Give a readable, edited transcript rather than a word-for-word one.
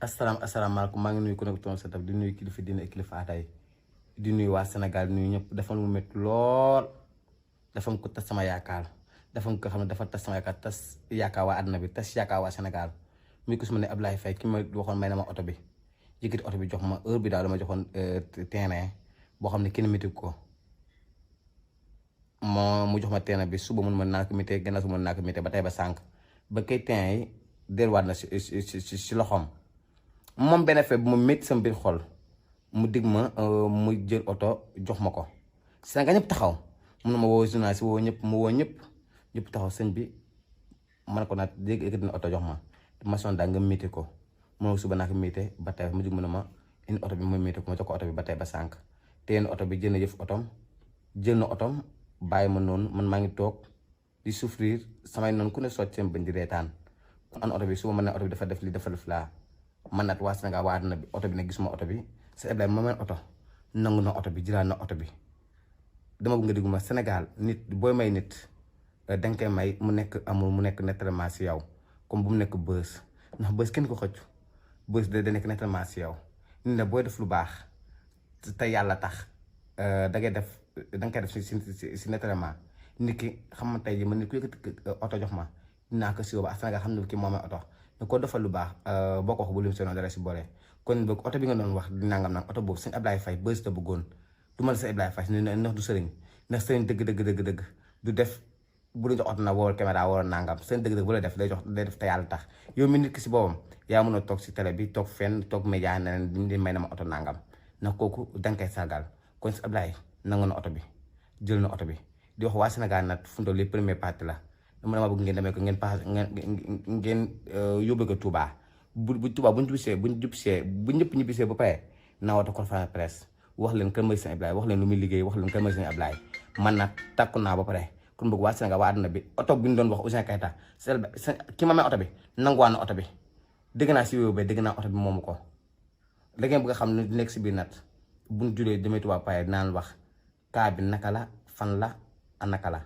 asalaamaaleykum maa ngi nuyu ku nekk toon sa tab di nuyu kilifa diine ak kilifa aada yi di nuyu waa Sénégal di nuyu ñëpp dafa mu métti lool dafa ko tas sama yaakaar dafa ko xam ne dafa tas sama yaakaar tas yaakaar waa àdduna bi tas yaakaar waa Sénégal muy ko su ma ne Ablaye Faye ki ma waxoon may na ma oto bi yëkkati oto bi jox ma heure bi daal dama joxoon terrain boo xam ne kenn métti ko mu jox ma terrain bi suba mun ma naa ko méttee gannaaw suba mun naa ko méttee ba tey ba sànq ba kay terrain yi delluwaat na si loxoom. moom benn affaire bu ma métti sama biir xol mu dig ma mu jël oto jox ma ko Sénégal ñëpp taxaw mun na ma woo journaliste woo ñëpp mu woo ñëpp taxaw sëñ bi man ko naat léegi yëkkati na oto jox ma son daal nga métti ko mu suba naa ko métti ba tey mu dig ma ne ma indi oto bi ma métti ko ma jox ko oto bi ba tey ba sànq te yenn oto bi jël na yëf otom jël na otom bàyyi ma noonu man maa ngi toog di souffrir samay noonu ku ne sotti seen bañ di reetaan an oto bi suba man ne oto bi dafa def li dafa def laa man nag waa Sénégal waa àdduna bi oto bi nag gisuma oto bi sa Ablaye ma meen oto nangu na oto bi jëlaat na oto bi dama bëgg nga diggu ma Sénégal nit booy may nit danga koy may mu nekk amul mu nekk naturellement si yow comme bu mu nekk bës ndax bës kenn ko xëccu bës da nekk naturellement si yow nit ne booy def lu baax te yàlla tax danga koy def si naturellement nit ki xam nga tey ji man nit ku yëkkati oto jox ma dinaa ko si ba Sénégal xam ne kii moo may oto ko defal lu baax boo ko wax bu lim sono dara si boole kon boog oto bi nga doon wax di nangam nag oto boobu sëñ Ablaye Faye bës la bëggoon du ma la sëñ Ablaye Faye ndax du sëriñ ndax sëriñ dëgg du def bu ñu jox oto na woo caméra woo nangam sëriñ dëgg bu la def day def te yàlla tax yow mi nit ki si boobam yaa mën a toog si télé bi toog fenn toog média ne leen di may na ma oto nangam ndax kooku danga koy sargal kon sëñ Ablaye nangu na oto bi jël na oto bi di wax waa Sénégal nag fu mu toll nii première partie la dama bëgg ngeen demee ko ngeen paas ngeen yóbbu ko Touba bu Touba bu ñëpp ñibbisee ba pare naa woote conférence presse wax leen kan mooy sëñ Ablaye wax leen lu muy liggéey wax leen kan mooy sëñ Ablaye man nag takku naa ba pare kon bëgg waa Sénégal waa àdduna bi oto bi ñu doon wax Ouzin Keita ki ma may oto bi nanguwaat na oto bi dégg naa si wéewu ba dégg naa oto bi moomu ko da ngeen bëgg a xam ne nekk si biir nat buñ julee demee Touba pare dinaan wax kaa bi naka la fan la a naka la